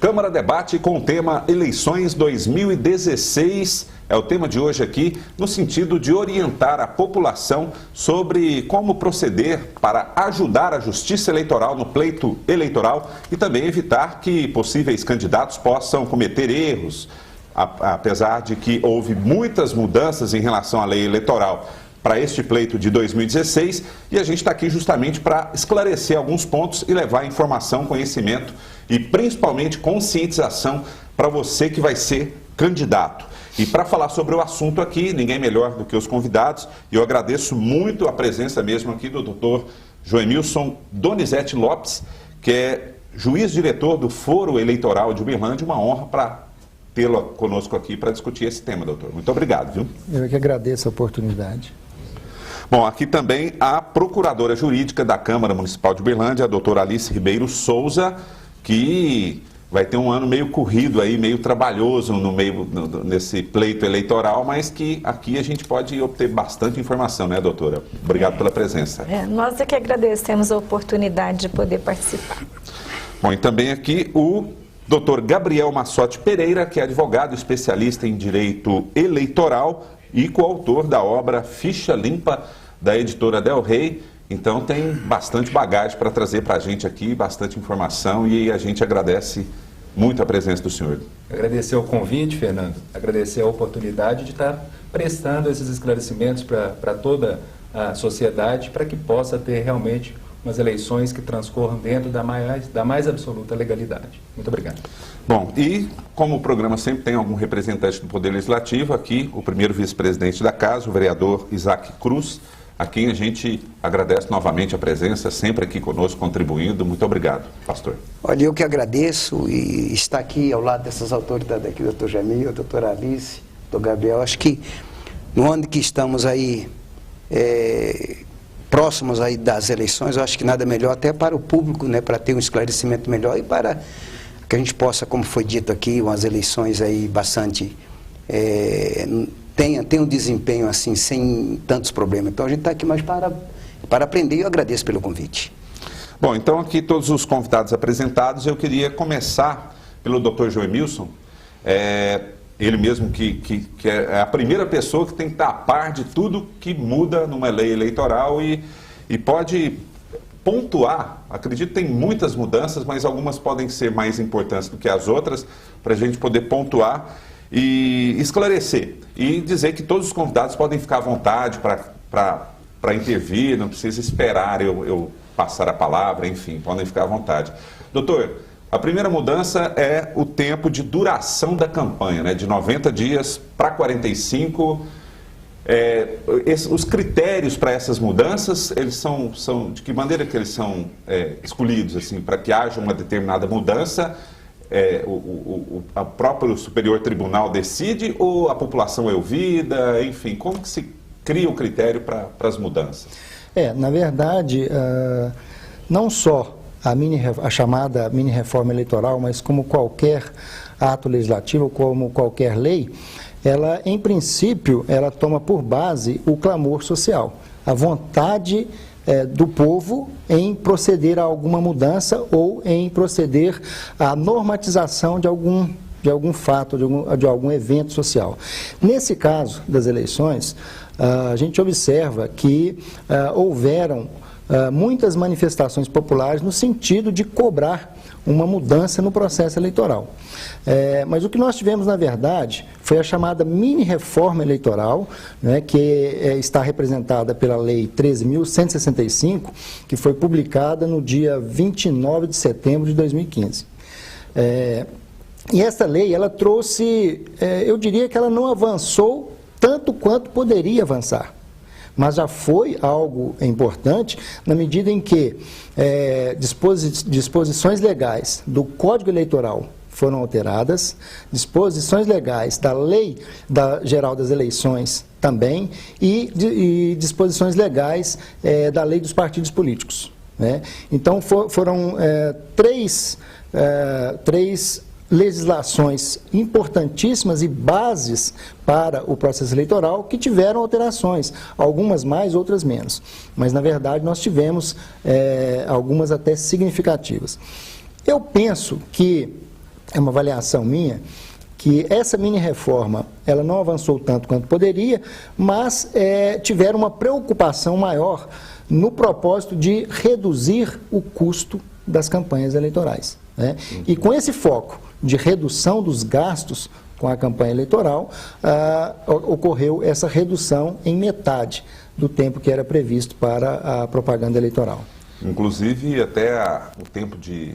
Câmara debate com o tema Eleições 2016. É o tema de hoje aqui, no sentido de orientar a população sobre como proceder para ajudar a Justiça Eleitoral no pleito eleitoral e também evitar que possíveis candidatos possam cometer erros, apesar de que houve muitas mudanças em relação à lei eleitoral para este pleito de 2016, e a gente está aqui justamente para esclarecer alguns pontos e levar informação, conhecimento e principalmente conscientização para você que vai ser candidato. E para falar sobre o assunto aqui, ninguém melhor do que os convidados, e eu agradeço muito a presença mesmo aqui do doutor Joemilson Donizete Lopes, que é juiz-diretor do Foro Eleitoral de Uberlândia. Uma honra para tê-lo conosco aqui para discutir esse tema, doutor. Muito obrigado, viu? Eu que agradeço a oportunidade. Bom, aqui também a procuradora jurídica da Câmara Municipal de Uberlândia, a doutora Alice Ribeiro Souza, que vai ter um ano meio corrido aí, meio trabalhoso nesse pleito eleitoral, mas que aqui a gente pode obter bastante informação, né, doutora? Obrigado pela presença. Nós é que agradecemos a oportunidade de poder participar. Bom, e também aqui o doutor Gabriel Massotti Pereira, que é advogado especialista em direito eleitoral e coautor da obra Ficha Limpa, da editora Del Rey. Então tem bastante bagagem para trazer para a gente aqui, bastante informação, e a gente agradece muito a presença do senhor. Agradecer o convite, Fernando, agradecer a oportunidade de estar prestando esses esclarecimentos para toda a sociedade, para que possa ter realmente umas eleições que transcorram dentro da mais absoluta legalidade. Muito obrigado. Bom, e como o programa sempre tem algum representante do Poder Legislativo, aqui o primeiro vice-presidente da Casa, o vereador Isaac Cruz, a quem a gente agradece novamente a presença, sempre aqui conosco, contribuindo. Muito obrigado, pastor. Olha, eu que agradeço e estar aqui ao lado dessas autoridades aqui, doutor Jamil, doutora Alice, doutor Gabriel. Acho que no ano que estamos aí, próximos aí das eleições, eu acho que nada melhor até para o público, né, para ter um esclarecimento melhor e para que a gente possa, como foi dito aqui, umas eleições aí bastante... Tem um desempenho assim, sem tantos problemas. Então a gente está aqui mais para aprender, e eu agradeço pelo convite. Bom, então aqui todos os convidados apresentados, eu queria começar pelo Dr. Joemilson, ele mesmo que é a primeira pessoa que tem que estar a par de tudo que muda numa lei eleitoral e pode pontuar. Acredito que tem muitas mudanças, mas algumas podem ser mais importantes do que as outras, para a gente poder pontuar e esclarecer, e dizer que todos os convidados podem ficar à vontade para intervir, não precisa esperar eu passar a palavra, enfim, podem ficar à vontade. Doutor, a primeira mudança é o tempo de duração da campanha, né, de 90 dias para 45. Os critérios para essas mudanças, eles são de que maneira que eles são escolhidos, assim, para que haja uma determinada mudança? O próprio Superior Tribunal decide ou a população é ouvida? Enfim, como que se cria o critério para as mudanças? Na verdade, não só a chamada mini-reforma eleitoral, mas como qualquer ato legislativo, como qualquer lei, ela, em princípio, ela toma por base o clamor social, a vontade do povo em proceder a alguma mudança ou em proceder à normatização de algum fato, de algum evento social. Nesse caso das eleições, a gente observa que houveram muitas manifestações populares no sentido de cobrar uma mudança no processo eleitoral. Mas o que nós tivemos, na verdade, foi a chamada mini-reforma eleitoral, né, que está representada pela Lei 13.165, que foi publicada no dia 29 de setembro de 2015. E essa lei, ela trouxe, eu diria que ela não avançou tanto quanto poderia avançar, mas já foi algo importante na medida em que disposições legais do Código Eleitoral foram alteradas, disposições legais da Lei Geral das Eleições também e disposições legais da Lei dos Partidos Políticos. né? Então foram três legislações importantíssimas e bases para o processo eleitoral que tiveram alterações, algumas mais, outras menos. Mas, na verdade, nós tivemos algumas até significativas. Eu penso que, é uma avaliação minha, que essa mini-reforma ela não avançou tanto quanto poderia, mas tiveram uma preocupação maior no propósito de reduzir o custo das campanhas eleitorais, né? E com esse foco de redução dos gastos com a campanha eleitoral, ocorreu essa redução em metade do tempo que era previsto para a propaganda eleitoral. Inclusive, até o tempo de...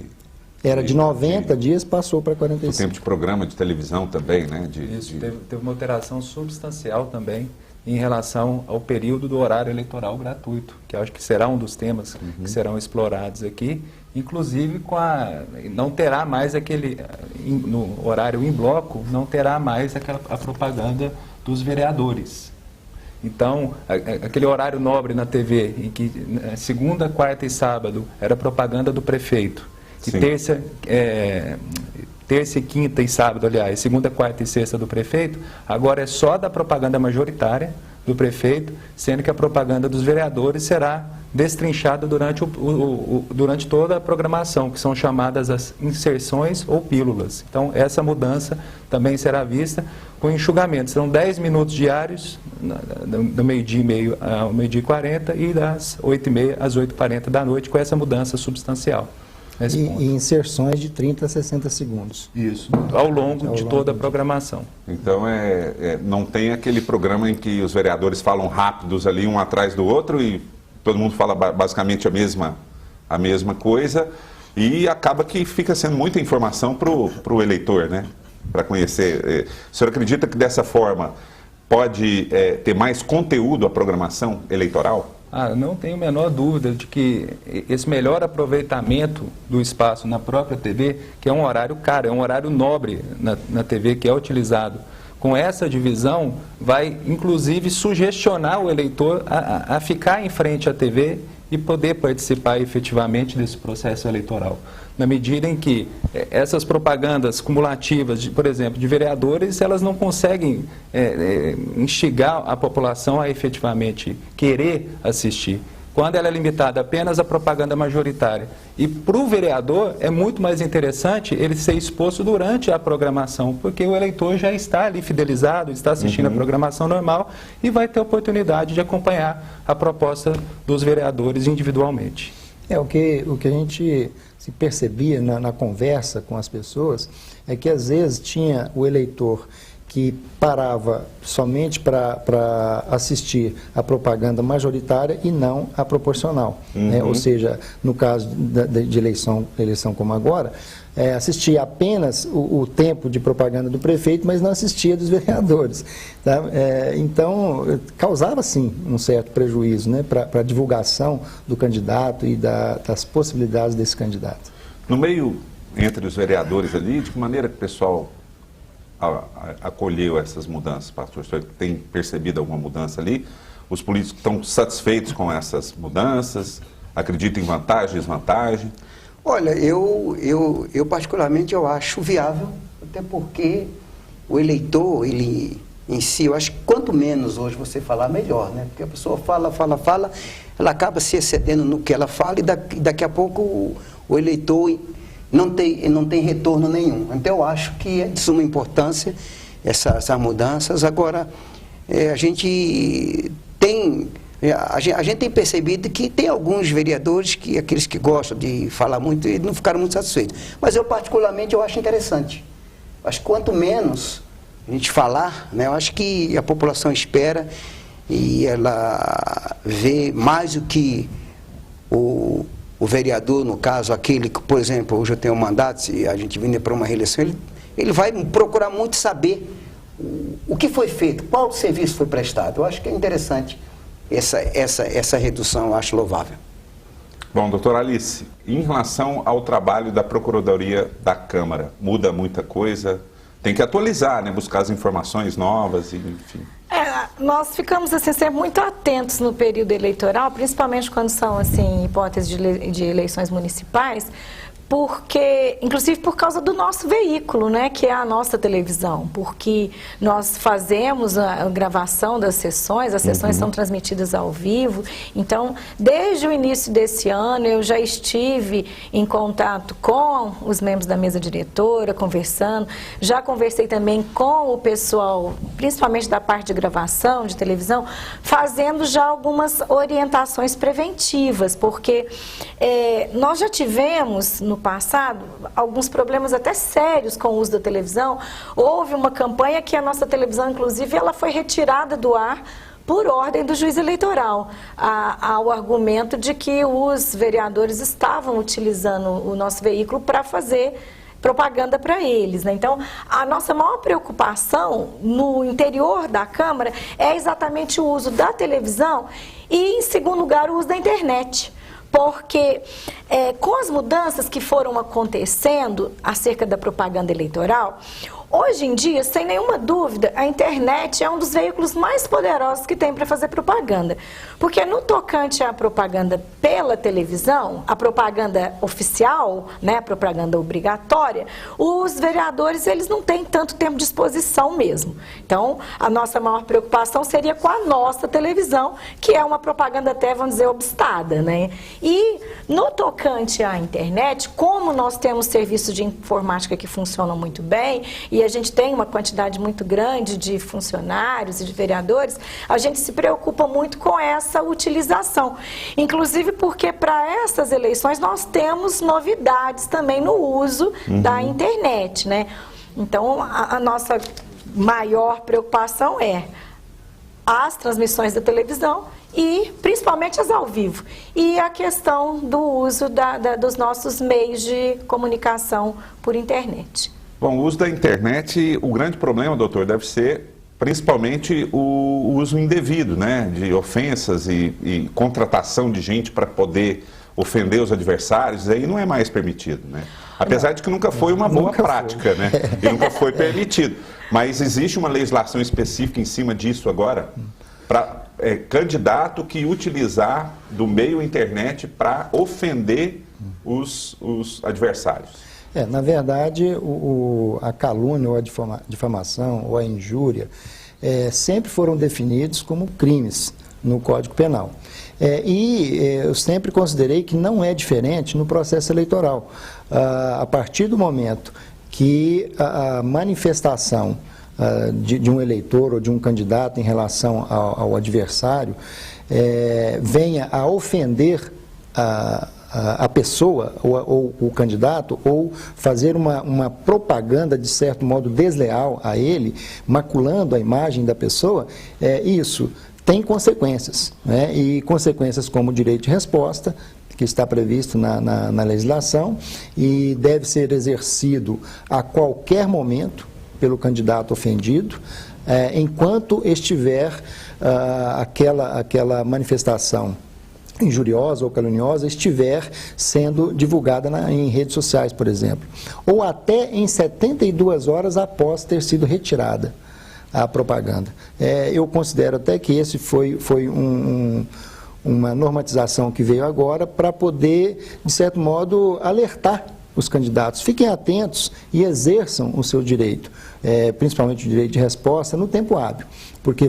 Era de 90 dias, passou para 45. O tempo de programa de televisão também, né? Isso, teve uma alteração substancial também em relação ao período do horário eleitoral gratuito, que eu acho que será um dos temas que serão explorados aqui, inclusive não terá mais no horário em bloco, não terá mais a propaganda dos vereadores. Então, aquele horário nobre na TV, em que segunda, quarta e sábado era propaganda do prefeito, e terça e quinta e sábado, aliás, segunda, quarta e sexta do prefeito, agora é só da propaganda majoritária do prefeito, sendo que a propaganda dos vereadores será destrinchada durante toda a programação, que são chamadas as inserções ou pílulas. Então, essa mudança também será vista com enxugamento. Serão 10 minutos diários, do meio-dia e meio ao meio-dia e 40 e das 8h30 às 8h40 da noite, com essa mudança substancial. E inserções de 30 a 60 segundos. Isso, ao longo de toda a programação. Então, não tem aquele programa em que os vereadores falam rápidos ali, um atrás do outro, e todo mundo fala basicamente a mesma coisa, e acaba que fica sendo muita informação para o eleitor, né? Para conhecer. O senhor acredita que dessa forma pode ter mais conteúdo a programação eleitoral? Não tenho a menor dúvida de que esse melhor aproveitamento do espaço na própria TV, que é um horário caro, é um horário nobre na TV que é utilizado, com essa divisão, vai inclusive sugestionar o eleitor a ficar em frente à TV e poder participar efetivamente desse processo eleitoral. Na medida em que essas propagandas cumulativas, por exemplo, de vereadores, elas não conseguem instigar a população a efetivamente querer assistir. Quando ela é limitada apenas à propaganda majoritária. E para o vereador é muito mais interessante ele ser exposto durante a programação, porque o eleitor já está ali fidelizado, está assistindo a programação normal e vai ter a oportunidade de acompanhar a proposta dos vereadores individualmente. O que a gente se percebia na conversa com as pessoas é que às vezes tinha o eleitor que parava somente para assistir a propaganda majoritária e não a proporcional, né? Ou seja, no caso de eleição como agora, assistia apenas o tempo de propaganda do prefeito, mas não assistia dos vereadores, tá? Então, causava sim um certo prejuízo, né, para a divulgação do candidato e das possibilidades desse candidato. No meio, entre os vereadores ali, de que maneira que o pessoal acolheu essas mudanças, pastor? O senhor tem percebido alguma mudança ali? Os políticos estão satisfeitos com essas mudanças? Acreditam em vantagem, desvantagem? Olha, eu particularmente eu acho viável, até porque o eleitor, ele em si, eu acho que quanto menos hoje você falar, melhor, né? Porque a pessoa fala, ela acaba se excedendo no que ela fala e daqui a pouco o eleitor não tem retorno nenhum. Então, eu acho que é de suma importância essas mudanças. Agora, a gente tem percebido que tem alguns vereadores, aqueles que gostam de falar muito, e não ficaram muito satisfeitos. Mas eu, particularmente, eu acho interessante. Acho que quanto menos a gente falar, né, eu acho que a população espera e ela vê mais o que o vereador, no caso, aquele que, por exemplo, hoje eu tenho um mandato, se a gente vir para uma reeleição, ele vai procurar muito saber o que foi feito, qual serviço foi prestado. Eu acho que é interessante essa redução, eu acho louvável. Bom, doutora Alice, em relação ao trabalho da Procuradoria da Câmara, muda muita coisa? Tem que atualizar, né? Buscar as informações novas, enfim. nós ficamos assim, sempre muito atentos no período eleitoral, principalmente quando são assim, hipóteses de eleições municipais, porque, inclusive por causa do nosso veículo, né, que é a nossa televisão, porque nós fazemos a gravação das sessões, as sessões são transmitidas ao vivo, então, desde o início desse ano, eu já estive em contato com os membros da mesa diretora, conversando, já conversei também com o pessoal, principalmente da parte de gravação, de televisão, fazendo já algumas orientações preventivas, porque nós já tivemos, no passado, alguns problemas até sérios com o uso da televisão. Houve uma campanha que a nossa televisão, inclusive, ela foi retirada do ar por ordem do juiz eleitoral, ao argumento de que os vereadores estavam utilizando o nosso veículo para fazer propaganda para eles, né? Então, a nossa maior preocupação no interior da Câmara é exatamente o uso da televisão e, em segundo lugar, o uso da internet. Porque com as mudanças que foram acontecendo acerca da propaganda eleitoral, hoje em dia, sem nenhuma dúvida, a internet é um dos veículos mais poderosos que tem para fazer propaganda. Porque no tocante à propaganda pela televisão, a propaganda oficial, né, a propaganda obrigatória, os vereadores eles não têm tanto tempo de exposição mesmo. Então, a nossa maior preocupação seria com a nossa televisão, que é uma propaganda até, vamos dizer, obstada, né? E no tocante à internet, como nós temos serviços de informática que funcionam muito bem, e a gente tem uma quantidade muito grande de funcionários e de vereadores, a gente se preocupa muito com essa utilização. Inclusive porque para essas eleições nós temos novidades também no uso da internet, né? Então, a nossa maior preocupação é as transmissões da televisão e principalmente as ao vivo. E a questão do uso dos nossos meios de comunicação por internet. Bom, o uso da internet, o grande problema, doutor, deve ser principalmente o uso indevido, né, de ofensas e contratação de gente para poder ofender os adversários, aí não é mais permitido, né? Apesar de que nunca foi uma boa prática, né? E nunca foi permitido. Mas existe uma legislação específica em cima disso agora para candidato que utilizar do meio internet para ofender os adversários. Na verdade, a calúnia ou a difamação ou a injúria sempre foram definidos como crimes no Código Penal. Eu sempre considerei que não é diferente no processo eleitoral. A partir do momento que a manifestação de um eleitor ou de um candidato em relação ao adversário venha a ofender a pessoa ou o candidato, ou fazer uma propaganda de certo modo desleal a ele, maculando a imagem da pessoa, isso tem consequências, né? E consequências como o direito de resposta, que está previsto na legislação e deve ser exercido a qualquer momento pelo candidato ofendido, enquanto estiver aquela manifestação injuriosa ou caluniosa estiver sendo divulgada em redes sociais, por exemplo, ou até em 72 horas após ter sido retirada a propaganda. Eu considero até que esse foi uma normatização que veio agora para poder, de certo modo, alertar os candidatos. Fiquem atentos e exerçam o seu direito, principalmente o direito de resposta, no tempo hábil. Porque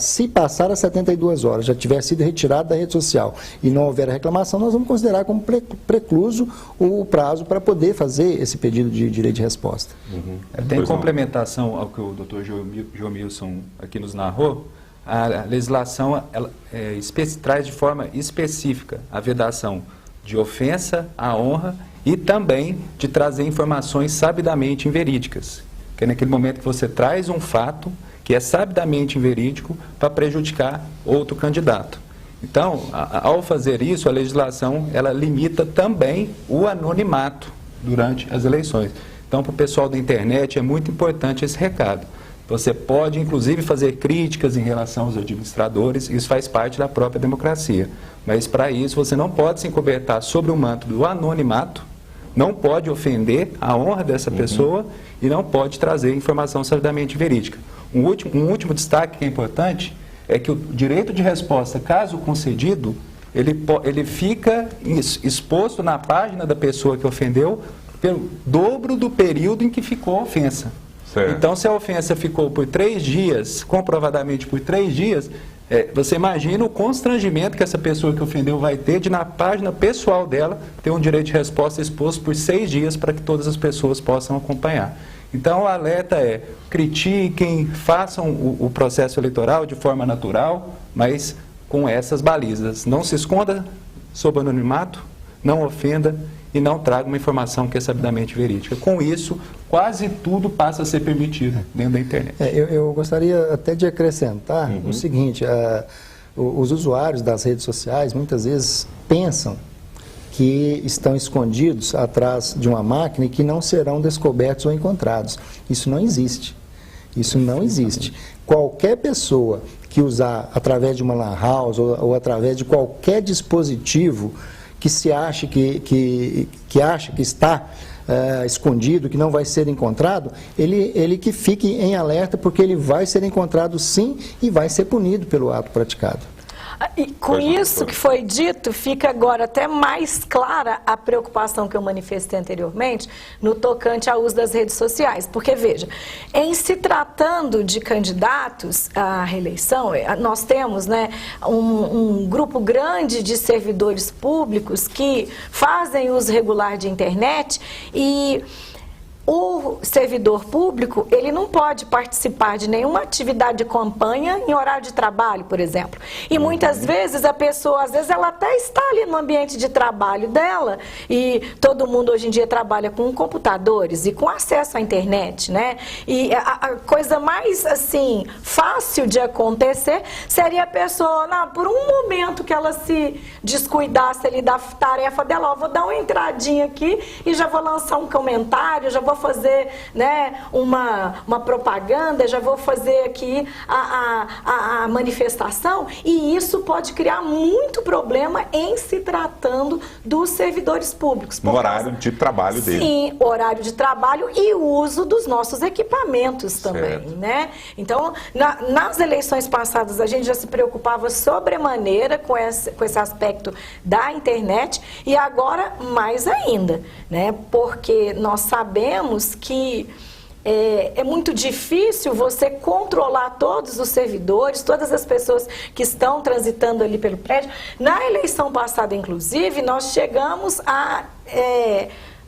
se passar as 72 horas, já tiver sido retirado da rede social e não houver reclamação, nós vamos considerar como precluso o prazo para poder fazer esse pedido de direito de resposta. Tem complementação ao que o doutor Joemilson aqui nos narrou. A legislação traz de forma específica a vedação de ofensa à honra e também de trazer informações sabidamente inverídicas. Que é naquele momento que você traz um fato que é sabidamente inverídico para prejudicar outro candidato. Então, ao fazer isso, a legislação ela limita também o anonimato durante as eleições. Então, para o pessoal da internet é muito importante esse recado. Você pode, inclusive, fazer críticas em relação aos administradores, isso faz parte da própria democracia. Mas, para isso, você não pode se encobertar sobre o manto do anonimato, não pode ofender a honra dessa pessoa e não pode trazer informação sabidamente verídica. Um último destaque que é importante é que o direito de resposta, caso concedido, ele fica exposto na página da pessoa que ofendeu pelo dobro do período em que ficou a ofensa. Certo. Então, se a ofensa ficou por 3 dias, comprovadamente por 3 dias, você imagina o constrangimento que essa pessoa que ofendeu vai ter de, na página pessoal dela, ter um direito de resposta exposto por 6 dias para que todas as pessoas possam acompanhar. Então, o alerta é: critiquem, façam o processo eleitoral de forma natural, mas com essas balizas. Não se esconda sob anonimato, não ofenda e não traga uma informação que é sabidamente verídica. Com isso, quase tudo passa a ser permitido dentro da internet. Eu gostaria até de acrescentar o seguinte: os usuários das redes sociais muitas vezes pensam que estão escondidos atrás de uma máquina e que não serão descobertos ou encontrados. Isso não existe. Isso não existe. Qualquer pessoa que usar através de uma lan house ou através de qualquer dispositivo que se ache que acha que está escondido, que não vai ser encontrado, ele que fique em alerta, porque ele vai ser encontrado sim e vai ser punido pelo ato praticado. E com isso que foi dito, fica agora até mais clara a preocupação que eu manifestei anteriormente no tocante ao uso das redes sociais. Porque, veja, em se tratando de candidatos à reeleição, nós temos, né, um grupo grande de servidores públicos que fazem uso regular de internet e o servidor público, ele não pode participar de nenhuma atividade de campanha em horário de trabalho, por exemplo. E muitas vezes a pessoa, às vezes ela até está ali no ambiente de trabalho dela, e todo mundo hoje em dia trabalha com computadores e com acesso à internet, né? E a coisa mais, assim, fácil de acontecer seria a pessoa, por um momento que ela se descuidasse ali da tarefa dela, ó, vou dar uma entradinha aqui e já vou lançar um comentário, já vou fazer, né, uma propaganda, já vou fazer aqui a manifestação, e isso pode criar muito problema em se tratando dos servidores públicos. No horário de trabalho dele. Sim, horário de trabalho e o uso dos nossos equipamentos também, né? Então, nas eleições passadas, a gente já se preocupava sobremaneira com esse aspecto da internet, e agora mais ainda, né? Porque nós sabemos que é muito difícil você controlar todos os servidores, todas as pessoas que estão transitando ali pelo prédio. Na eleição passada, inclusive, nós chegamos a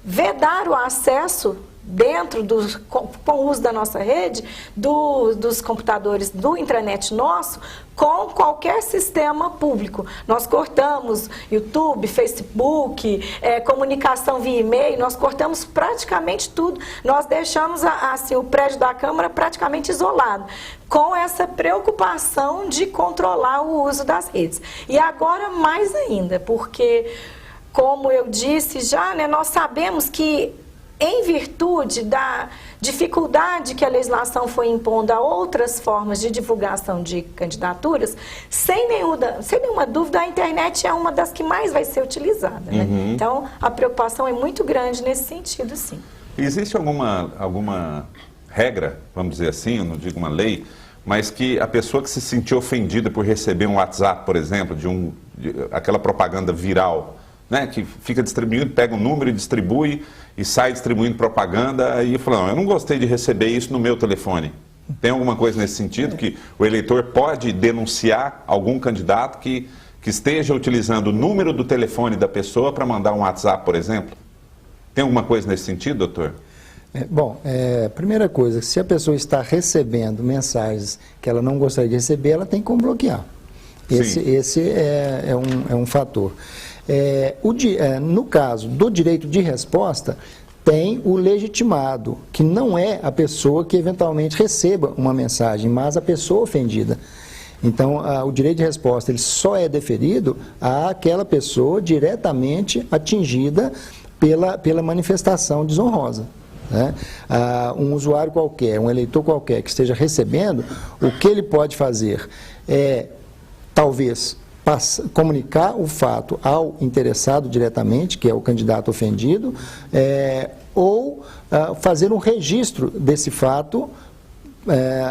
vedar o acesso dentro com o uso da nossa rede, dos computadores, do intranet nosso, com qualquer sistema público. Nós cortamos YouTube, Facebook, comunicação via e-mail, nós cortamos praticamente tudo. Nós deixamos assim, o prédio da Câmara praticamente isolado, com essa preocupação de controlar o uso das redes. E agora mais ainda, porque, como eu disse já, né, nós sabemos que, em virtude da dificuldade que a legislação foi impondo a outras formas de divulgação de candidaturas, sem nenhuma dúvida, a internet é uma das que mais vai ser utilizada, né? Então, a preocupação é muito grande nesse sentido, sim. Existe alguma regra, vamos dizer assim, eu não digo uma lei, mas que a pessoa que se sentiu ofendida por receber um WhatsApp, por exemplo, aquela propaganda viral, né, que fica distribuindo, pega um número e distribui e sai distribuindo propaganda, e fala, eu não gostei de receber isso no meu telefone. Tem alguma coisa nesse sentido que o eleitor pode denunciar algum candidato que esteja utilizando o número do telefone da pessoa para mandar um WhatsApp, por exemplo? Tem alguma coisa nesse sentido, doutor? Primeira coisa, se a pessoa está recebendo mensagens que ela não gostaria de receber, ela tem como bloquear. Esse é um fator. No caso do direito de resposta, tem o legitimado, que não é a pessoa que eventualmente receba uma mensagem, mas a pessoa ofendida. Então, o direito de resposta ele só é deferido àquela pessoa diretamente atingida pela manifestação desonrosa, né? Um usuário qualquer, um eleitor qualquer que esteja recebendo, o que ele pode fazer é, talvez, comunicar o fato ao interessado diretamente, que é o candidato ofendido, ou fazer um registro desse fato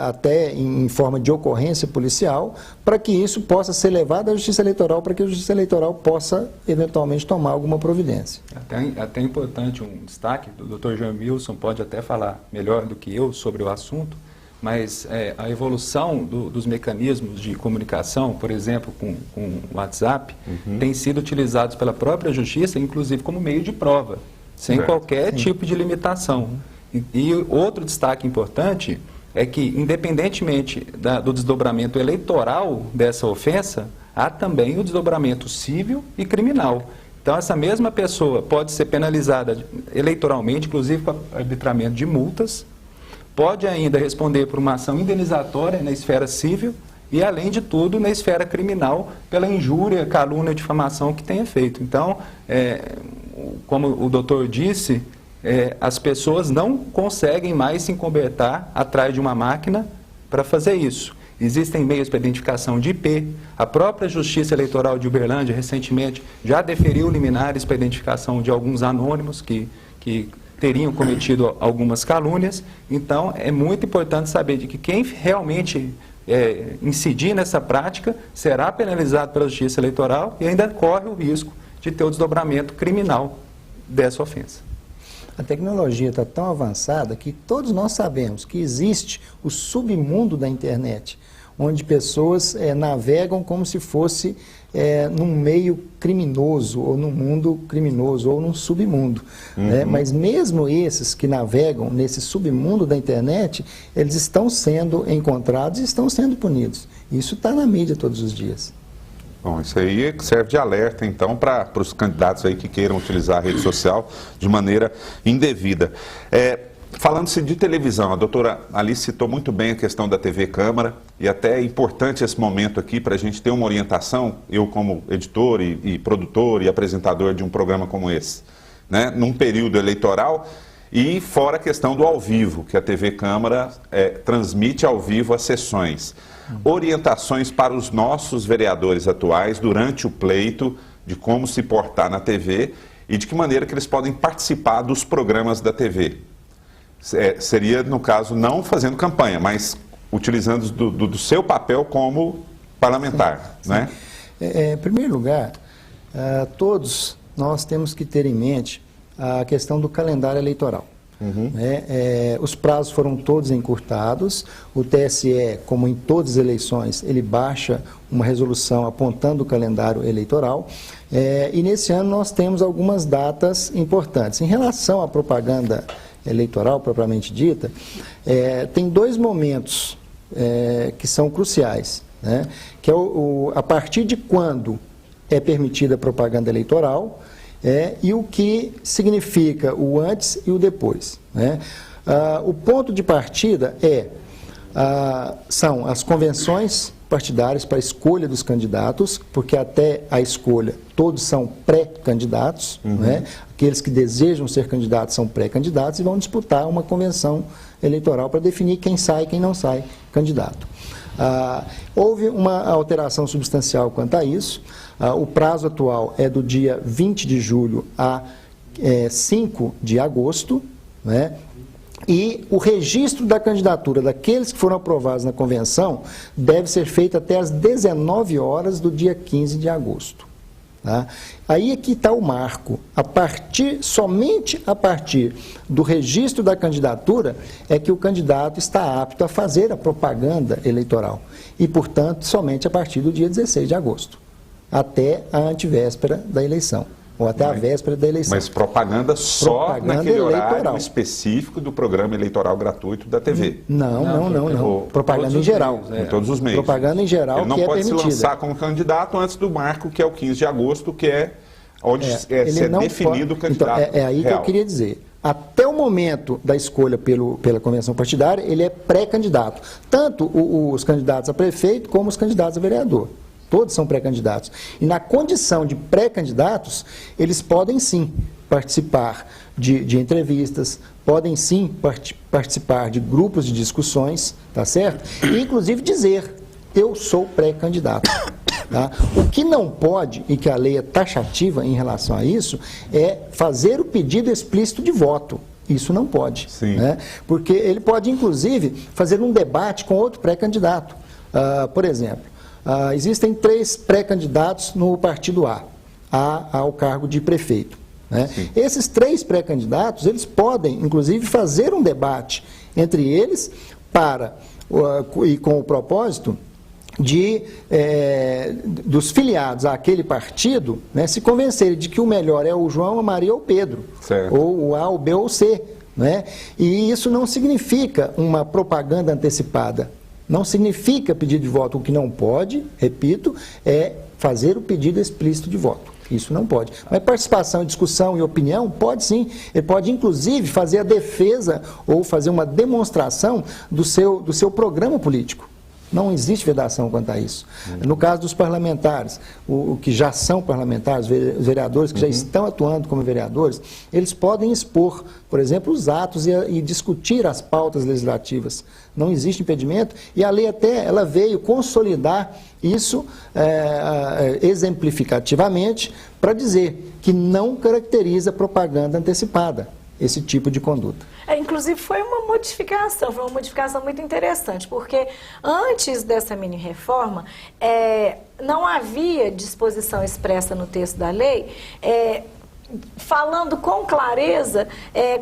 até em forma de ocorrência policial, para que isso possa ser levado à Justiça Eleitoral, para que a Justiça Eleitoral possa eventualmente tomar alguma providência. Até importante um destaque, o Dr. Joemilson pode até falar melhor do que eu sobre o assunto, mas a evolução dos mecanismos de comunicação, por exemplo, com o WhatsApp, tem sido utilizados pela própria Justiça, inclusive como meio de prova, sem qualquer tipo de limitação. E outro destaque importante é que, independentemente do desdobramento eleitoral dessa ofensa, há também o desdobramento civil e criminal. Então, essa mesma pessoa pode ser penalizada eleitoralmente, inclusive com arbitramento de multas, pode ainda responder por uma ação indenizatória na esfera civil e, além de tudo, na esfera criminal, pela injúria, calúnia e difamação que tenha feito. Então, como o doutor disse, as pessoas não conseguem mais se encobertar atrás de uma máquina para fazer isso. Existem meios para identificação de IP. A própria Justiça Eleitoral de Uberlândia, recentemente, já deferiu liminares para identificação de alguns anônimos que teriam cometido algumas calúnias. Então, é muito importante saber de que quem realmente incidir nessa prática será penalizado pela Justiça Eleitoral e ainda corre o risco de ter o desdobramento criminal dessa ofensa. A tecnologia está tão avançada que todos nós sabemos que existe o submundo da internet, onde pessoas navegam como se fosse num meio criminoso, ou num mundo criminoso, ou num submundo. Né? Mas mesmo esses que navegam nesse submundo da internet, eles estão sendo encontrados e estão sendo punidos. Isso está na mídia todos os dias. Bom, isso aí serve de alerta, então, para os candidatos aí que queiram utilizar a rede social de maneira indevida. Falando-se de televisão, a doutora Alice citou muito bem a questão da TV Câmara, e até é importante esse momento aqui para a gente ter uma orientação, eu como editor e produtor e apresentador de um programa como esse, né, num período eleitoral, e fora a questão do ao vivo, que a TV Câmara transmite ao vivo as sessões. Orientações para os nossos vereadores atuais durante o pleito, de como se portar na TV e de que maneira que eles podem participar dos programas da TV. Seria, no caso, não fazendo campanha, mas utilizando do seu papel como parlamentar. Sim, sim. Né? Em primeiro lugar, todos nós temos que ter em mente a questão do calendário eleitoral. Os prazos foram todos encurtados, o TSE, como em todas as eleições, ele baixa uma resolução apontando o calendário eleitoral, e nesse ano nós temos algumas datas importantes. Em relação à propaganda eleitoral propriamente dita, tem dois momentos que são cruciais, né? Que é a partir de quando é permitida a propaganda eleitoral, e o que significa o antes e o depois. Né? O ponto de partida são as convenções partidárias para a escolha dos candidatos, porque até a escolha todos são pré-candidatos, né? Aqueles que desejam ser candidatos são pré-candidatos e vão disputar uma convenção eleitoral para definir quem sai e quem não sai candidato. Houve uma alteração substancial quanto a isso. O prazo atual é do dia 20 de julho a 5 de agosto, né? E o registro da candidatura daqueles que foram aprovados na convenção deve ser feito até às 19 horas do dia 15 de agosto. Tá? Aí é que está o marco. Somente a partir do registro da candidatura é que o candidato está apto a fazer a propaganda eleitoral. E, portanto, somente a partir do dia 16 de agosto, até a antevéspera da eleição. Ou até a véspera da eleição. Mas propaganda só naquele horário específico do programa eleitoral gratuito da TV? Não. Propaganda em geral. Em todos os meios. Propaganda em geral que é permitida. Ele não pode se lançar como candidato antes do marco, que é o 15 de agosto, que é onde ser definido o candidato. Então, é aí real. Que eu queria dizer. Até o momento da escolha pela convenção partidária, ele é pré-candidato. Tanto os candidatos a prefeito como os candidatos a vereador. Todos são pré-candidatos. E na condição de pré-candidatos, eles podem sim participar de entrevistas, podem sim participar de grupos de discussões, tá certo? E inclusive dizer, eu sou pré-candidato. Tá? O que não pode, e que a lei é taxativa em relação a isso, é fazer o pedido explícito de voto. Isso não pode, Sim. né? Porque ele pode, inclusive, fazer um debate com outro pré-candidato. Por exemplo, existem 3 pré-candidatos no partido A ao cargo de prefeito, né? Esses 3 pré-candidatos, eles podem, inclusive, fazer um debate entre eles e com o propósito dos filiados àquele partido, né, se convencerem de que o melhor é o João, a Maria ou o Pedro, certo. ou o A, o B ou o C, né? E isso não significa uma propaganda antecipada, não significa pedido de voto. O que não pode, repito, é fazer o pedido explícito de voto. Isso não pode. Mas participação, discussão e opinião, pode sim. Ele pode, inclusive, fazer a defesa ou fazer uma demonstração do seu programa político. Não existe vedação quanto a isso. No caso dos parlamentares, o que já são parlamentares, os vereadores que já estão atuando como vereadores, eles podem expor, por exemplo, os atos e discutir as pautas legislativas. Não existe impedimento, e a lei até ela veio consolidar isso exemplificativamente para dizer que não caracteriza propaganda antecipada esse tipo de conduta. Inclusive foi uma modificação muito interessante, porque antes dessa mini-reforma, não havia disposição expressa no texto da lei, falando com clareza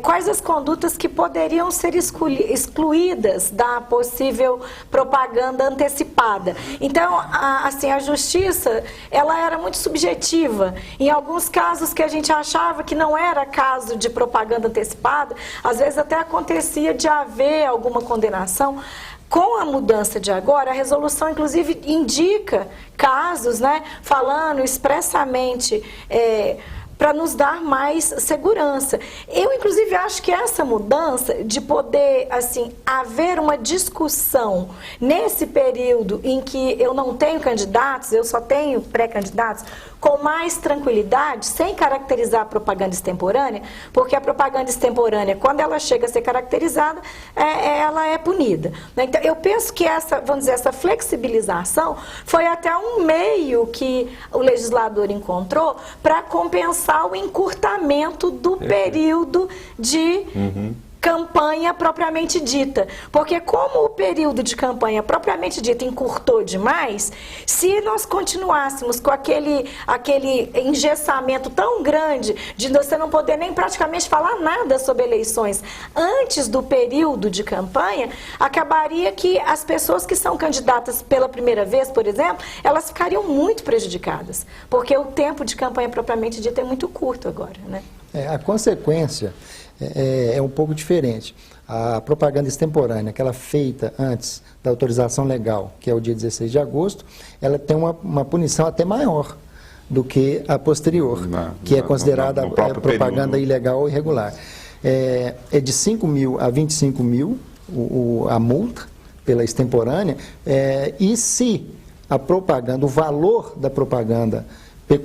quais as condutas que poderiam ser excluídas da possível propaganda antecipada. Então, a justiça, ela era muito subjetiva. Em alguns casos que a gente achava que não era caso de propaganda antecipada, às vezes até acontecia de haver alguma condenação. Com a mudança de agora, a resolução, inclusive, indica casos, né, falando expressamente para nos dar mais segurança. Eu, inclusive, acho que essa mudança de poder, assim, haver uma discussão nesse período em que eu não tenho candidatos, eu só tenho pré-candidatos, com mais tranquilidade, sem caracterizar a propaganda extemporânea, porque a propaganda extemporânea, quando ela chega a ser caracterizada, ela é punida. Então, eu penso que essa flexibilização foi até um meio que o legislador encontrou para compensar o encurtamento do período de campanha propriamente dita. Porque como o período de campanha propriamente dita encurtou demais, se nós continuássemos com aquele engessamento tão grande de você não poder nem praticamente falar nada sobre eleições antes do período de campanha, acabaria que as pessoas que são candidatas pela primeira vez, por exemplo, elas ficariam muito prejudicadas, porque o tempo de campanha propriamente dita é muito curto agora, né? A consequência é um pouco diferente. A propaganda extemporânea, aquela feita antes da autorização legal, que é o dia 16 de agosto, ela tem uma punição até maior do que a posterior, que é considerada propaganda período ilegal ou irregular. É de 5 mil a 25 mil a multa pela extemporânea, e se a propaganda, o valor da propaganda,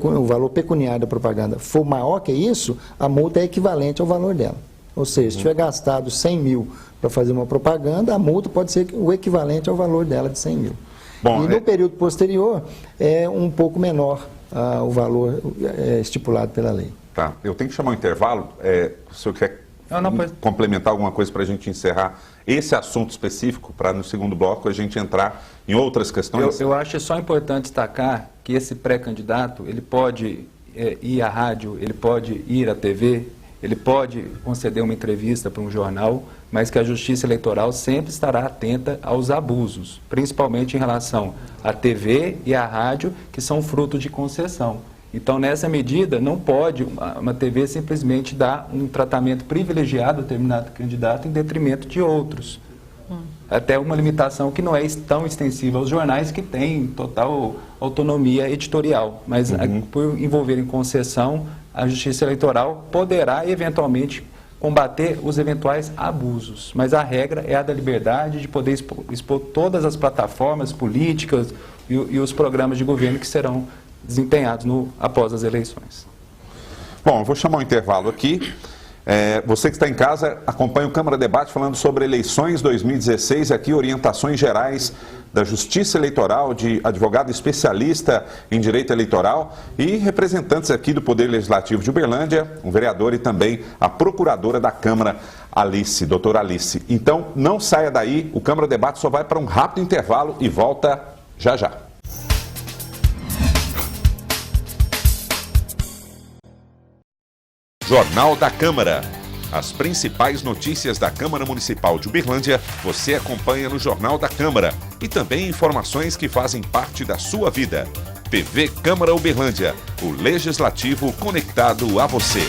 o valor pecuniário da propaganda for maior que isso, a multa é equivalente ao valor dela. Ou seja, se tiver gastado 100 mil para fazer uma propaganda, a multa pode ser o equivalente ao valor dela de 100 mil. Bom, e no período posterior, é um pouco menor o valor estipulado pela lei. Tá, eu teno que chamar um intervalo. O senhor quer complementar alguma coisa para a gente encerrar esse assunto específico, para no segundo bloco a gente entrar em outras questões? Eu acho só importante destacar que esse pré-candidato, ele pode ir à rádio, ele pode ir à TV, ele pode conceder uma entrevista para um jornal, mas que a Justiça Eleitoral sempre estará atenta aos abusos, principalmente em relação à TV e à rádio, que são fruto de concessão. Então, nessa medida, não pode uma TV simplesmente dar um tratamento privilegiado a determinado candidato em detrimento de outros. Até uma limitação que não é tão extensiva aos jornais, que têm total autonomia editorial. Mas, por envolver em concessão, a Justiça Eleitoral poderá, eventualmente, combater os eventuais abusos. Mas a regra é a da liberdade de poder expor todas as plataformas políticas e os programas de governo que serão desempenhados após as eleições. Bom, eu vou chamar um intervalo aqui. Você que está em casa, acompanha o Câmara Debate falando sobre eleições 2016, aqui orientações gerais da Justiça Eleitoral, de advogado especialista em direito eleitoral e representantes aqui do Poder Legislativo de Uberlândia, um vereador e também a procuradora da Câmara, Alice, doutora Alice. Então, não saia daí, o Câmara Debate só vai para um rápido intervalo e volta já já. Jornal da Câmara. As principais notícias da Câmara Municipal de Uberlândia você acompanha no Jornal da Câmara e também informações que fazem parte da sua vida. TV Câmara Uberlândia, o Legislativo conectado a você.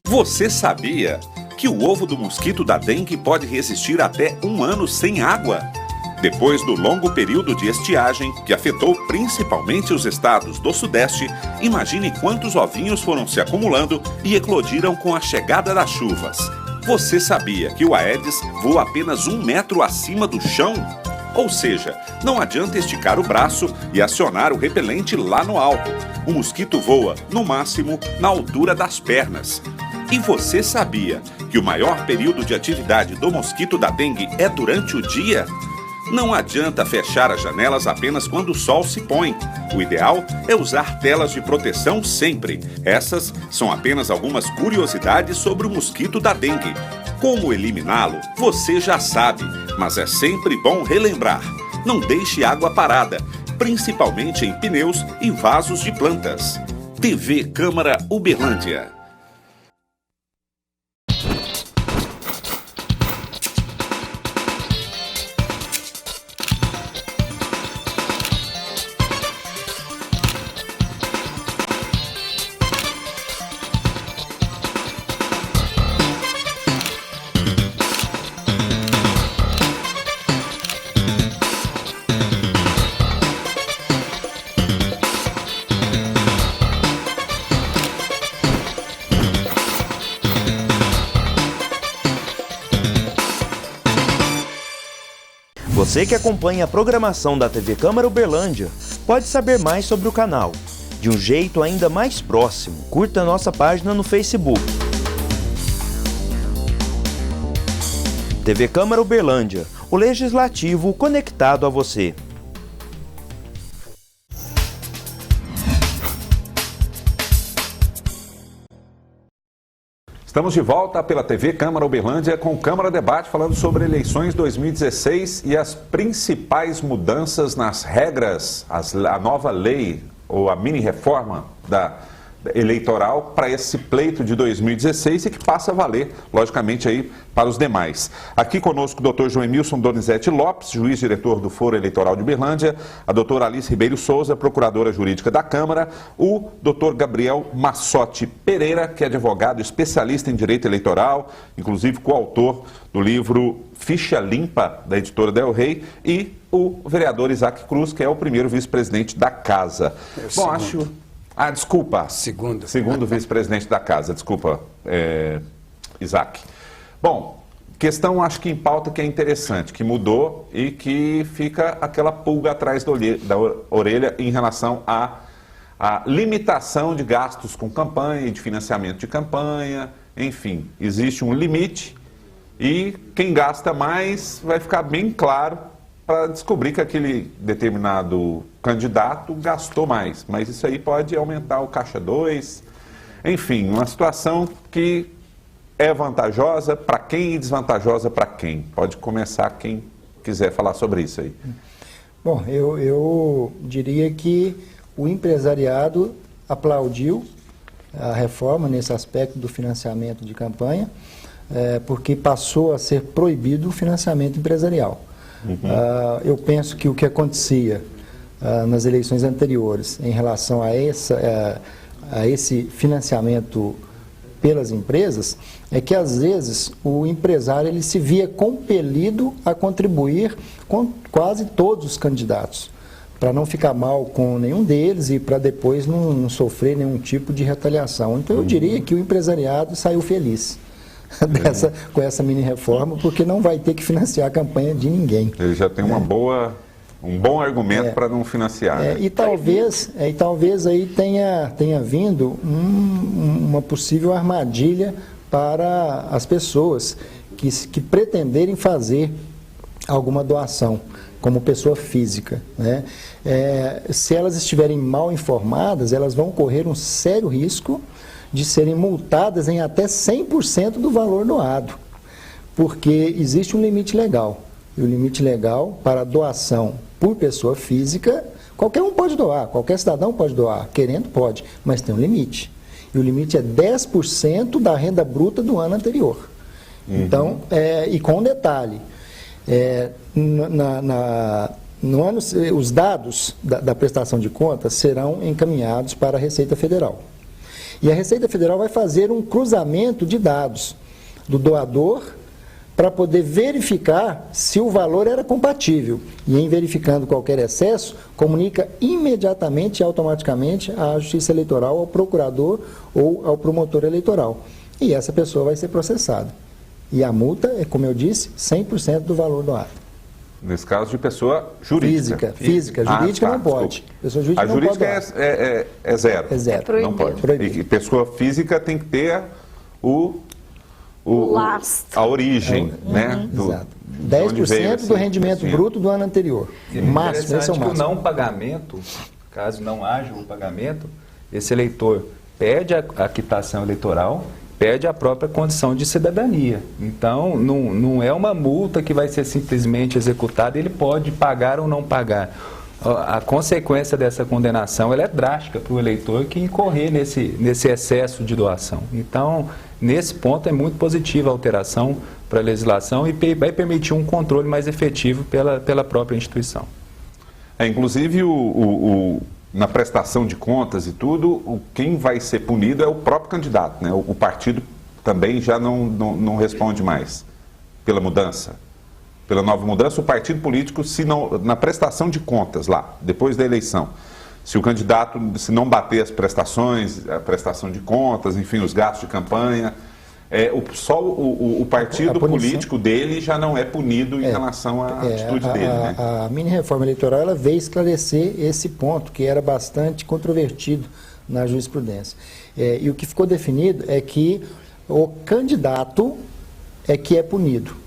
Você sabia que o ovo do mosquito da dengue pode resistir até 1 ano sem água? Depois do longo período de estiagem, que afetou principalmente os estados do Sudeste, imagine quantos ovinhos foram se acumulando e eclodiram com a chegada das chuvas. Você sabia que o Aedes voa apenas 1 metro acima do chão? Ou seja, não adianta esticar o braço e acionar o repelente lá no alto. O mosquito voa, no máximo, na altura das pernas. E você sabia que o maior período de atividade do mosquito da dengue é durante o dia? Não adianta fechar as janelas apenas quando o sol se põe. O ideal é usar telas de proteção sempre. Essas são apenas algumas curiosidades sobre o mosquito da dengue. Como eliminá-lo, você já sabe, mas é sempre bom relembrar. Não deixe água parada, principalmente em pneus e vasos de plantas. TV Câmara Uberlândia. Você que acompanha a programação da TV Câmara Uberlândia pode saber mais sobre o canal. De um jeito ainda mais próximo, curta a nossa página no Facebook. TV Câmara Uberlândia, o Legislativo conectado a você. Estamos de volta pela TV Câmara Uberlândia com o Câmara Debate falando sobre eleições 2016 e as principais mudanças nas regras, a nova lei ou a mini-reforma eleitoral para esse pleito de 2016 e que passa a valer, logicamente, aí para os demais. Aqui conosco o doutor Joemilson Donizete Lopes, juiz-diretor do Foro Eleitoral de Uberlândia, a doutora Alice Ribeiro Souza, procuradora jurídica da Câmara, o doutor Gabriel Massotti Pereira, que é advogado especialista em direito eleitoral, inclusive coautor do livro Ficha Limpa, da editora Del Rey, e o vereador Isaac Cruz, que é o primeiro vice-presidente da Casa. Bom, acho... desculpa. Segundo vice-presidente da Casa, desculpa, Isaac. Bom, questão acho que em pauta que é interessante, que mudou e que fica aquela pulga atrás da orelha em relação à limitação de gastos com campanha e de financiamento de campanha, enfim, existe um limite e quem gasta mais vai ficar bem claro para descobrir que aquele determinado candidato gastou mais. Mas isso aí pode aumentar o caixa 2. Enfim, uma situação que é vantajosa para quem e desvantajosa para quem. Pode começar quem quiser falar sobre isso aí. Bom, eu diria que o empresariado aplaudiu a reforma nesse aspecto do financiamento de campanha, porque passou a ser proibido o financiamento empresarial. Eu penso que o que acontecia nas eleições anteriores em relação a esse financiamento pelas empresas é que às vezes o empresário ele se via compelido a contribuir com quase todos os candidatos para não ficar mal com nenhum deles e para depois não sofrer nenhum tipo de retaliação. Então eu diria que o empresariado saiu feliz com essa mini reforma, porque não vai ter que financiar a campanha de ninguém. Ele já tem um bom argumento para não financiar. Né? E talvez aí tenha vindo uma possível armadilha para as pessoas que pretenderem fazer alguma doação como pessoa física, né? Se elas estiverem mal informadas, elas vão correr um sério risco de serem multadas em até 100% do valor doado, porque existe um limite legal. E o limite legal para doação por pessoa física, qualquer um pode doar, qualquer cidadão pode doar, querendo pode, mas tem um limite. E o limite é 10% da renda bruta do ano anterior. Então, e com um detalhe, no ano, os dados da prestação de contas serão encaminhados para a Receita Federal. E a Receita Federal vai fazer um cruzamento de dados do doador para poder verificar se o valor era compatível. E em verificando qualquer excesso, comunica imediatamente e automaticamente à Justiça Eleitoral, ao procurador ou ao promotor eleitoral. E essa pessoa vai ser processada. E a multa é, como eu disse, 100% do valor doado. Nesse caso de pessoa jurídica. Física. Jurídica não pode. Pessoa jurídica a não jurídica pode é zero. É zero. É proibido. Não pode. Proibido. E pessoa física tem que ter lastro. a origem, né? Exato. 10% do rendimento bruto do ano anterior. Máximo, esse é o máximo. Que o não pagamento, caso não haja o pagamento, esse eleitor pede a quitação eleitoral, pede a própria condição de cidadania. Então, não é uma multa que vai ser simplesmente executada, ele pode pagar ou não pagar. A consequência dessa condenação ela é drástica para o eleitor que incorrer nesse excesso de doação. Então, nesse ponto é muito positiva a alteração para a legislação e vai permitir um controle mais efetivo pela própria instituição. Inclusive, na prestação de contas e tudo, quem vai ser punido é o próprio candidato, né? O partido também já não responde mais pela mudança. Pela nova mudança, o partido político, se não, na prestação de contas lá, depois da eleição, se o candidato, se não bater as prestações, a prestação de contas, enfim, os gastos de campanha, só o partido político dele já não é punido em relação à atitude dele. Né? A mini-reforma eleitoral ela veio esclarecer esse ponto, que era bastante controvertido na jurisprudência. E o que ficou definido é que o candidato é que é punido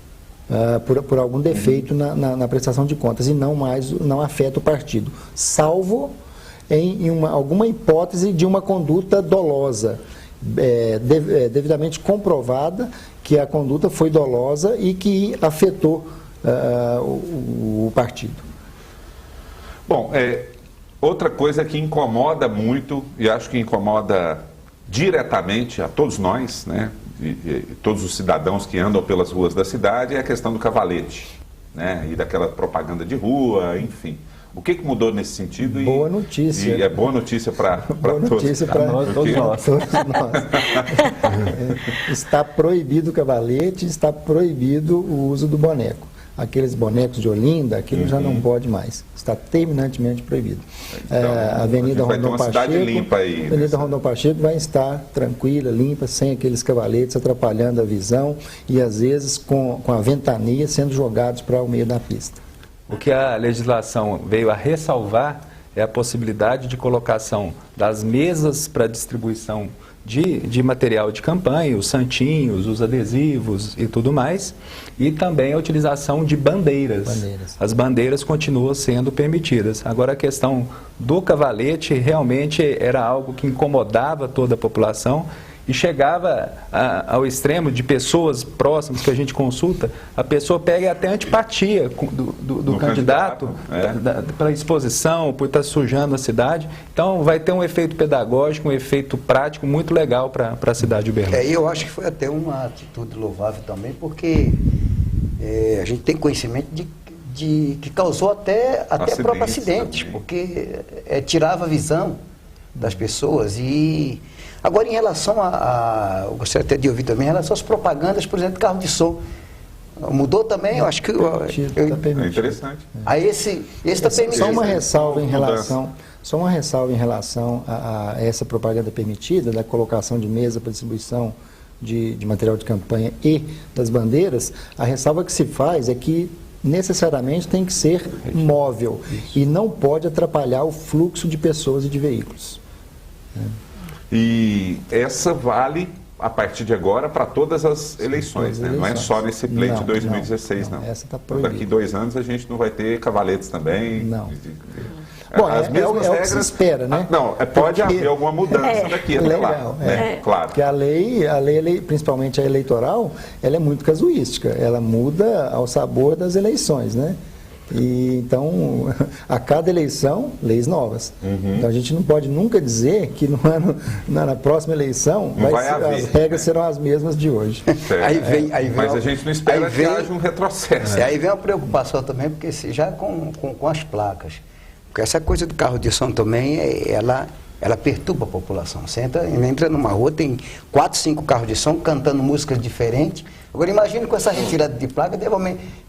por algum defeito na prestação de contas e não afeta o partido, salvo em alguma hipótese de uma conduta dolosa, devidamente comprovada que a conduta foi dolosa e que afetou o partido. Bom, outra coisa que incomoda muito, e acho que incomoda diretamente a todos nós, né, e todos os cidadãos que andam pelas ruas da cidade, é a questão do cavalete, né, e daquela propaganda de rua, enfim. O que mudou nesse sentido? Boa notícia. E é boa notícia para todos. Boa notícia para todos nós. Está proibido o cavalete, está proibido o uso do boneco. Aqueles bonecos de Olinda, aquilo já não pode mais. Está terminantemente proibido. Então, a Avenida Rondon Pacheco, limpa aí, Avenida Rondon Pacheco vai estar tranquila, limpa, sem aqueles cavaletes atrapalhando a visão e às vezes com a ventania sendo jogados para o meio da pista. O que a legislação veio a ressalvar é a possibilidade de colocação das mesas para distribuição de material de campanha, os santinhos, os adesivos e tudo mais, e também a utilização de bandeiras. As bandeiras continuam sendo permitidas. Agora, a questão do cavalete realmente era algo que incomodava toda a população e chegava ao extremo de pessoas próximas que a gente consulta, a pessoa pega até antipatia do candidato pela exposição, por estar sujando a cidade. Então vai ter um efeito pedagógico, um efeito prático muito legal para a cidade de Uberlândia. Eu acho que foi até uma atitude louvável também, porque a gente tem conhecimento de que causou até próprio acidentes, porque tirava a visão das pessoas. E agora, em relação eu gostaria até de ouvir também, em relação às propagandas, por exemplo, de carro de som. Mudou também, eu acho que... Tá permitido. É interessante. Aí esse está permitido. Só uma ressalva em Mudança. relação, só uma ressalva em relação a essa propaganda permitida, da colocação de mesa para distribuição de material de campanha e das bandeiras. A ressalva que se faz é que necessariamente tem que ser móvel e não pode atrapalhar o fluxo de pessoas e de veículos. E essa vale a partir de agora para todas as eleições, né? Não é só nesse pleito de Não, 2016, não. essa está Então, proibida. daqui 2 anos a gente não vai ter cavaletes também. Não. As Bom, é mesmas o que se espera, né? Não, pode Porque- haver alguma mudança daqui até lá. Legal, Né? Claro. Porque a lei, principalmente a eleitoral, ela é muito casuística, ela muda ao sabor das eleições, né? E então, a cada eleição, leis novas. Então a gente não pode nunca dizer que na próxima eleição vai haver, as regras serão as mesmas de hoje. Certo. Aí vem Mas uma- a gente não espera aí que vem- haja um retrocesso. Aí vem uma preocupação também, porque já com as placas. Porque essa coisa do carro de som também, ela perturba a população. Você entra numa rua, tem 4, 5 carros de som cantando músicas diferentes. Agora imagine com essa retirada de placa,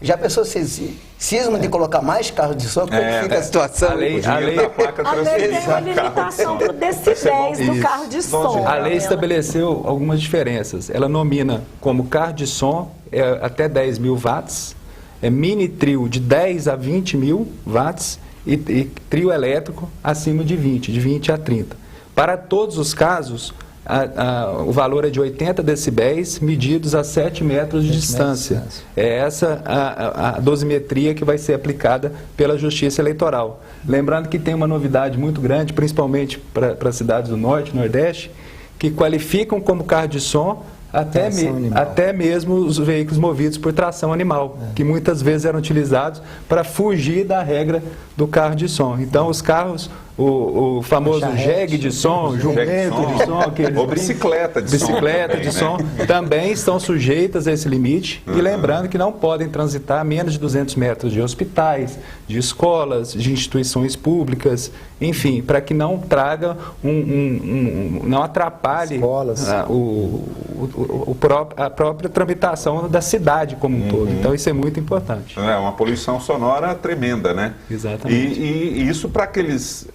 já pensou se cisma de colocar mais carros de som, como é que fica a situação? a lei- O dinheiro da placa A lei tem transferida uma para carro de limitação som. do decibéis do Isso. carro de som. A lei né? estabeleceu algumas diferenças. Ela nomina como carro de som até 10 mil watts, mini trio de 10 a 20 mil watts e trio elétrico acima de 20 a 30. Para todos os casos, o valor é de 80 decibéis, medidos a 7 metros de distância. É essa a dosimetria que vai ser aplicada pela Justiça Eleitoral. Lembrando que tem uma novidade muito grande, principalmente para as cidades do Norte e Nordeste, que qualificam como carro de som até mesmo os veículos movidos por tração animal, que muitas vezes eram utilizados para fugir da regra do carro de som. Então, os carros, o famoso Charrete. jegue de som, jumento de som, aqueles Ou bicicleta de som. bicicleta também, de né? som, também estão sujeitas a esse limite. E lembrando que não podem transitar a menos de 200 metros de hospitais, de escolas, de instituições públicas, enfim, para que não traga não atrapalhe Escolas. a própria tramitação da cidade como um todo. Então isso é muito importante. É uma poluição sonora tremenda, né? Exatamente. E isso para aqueles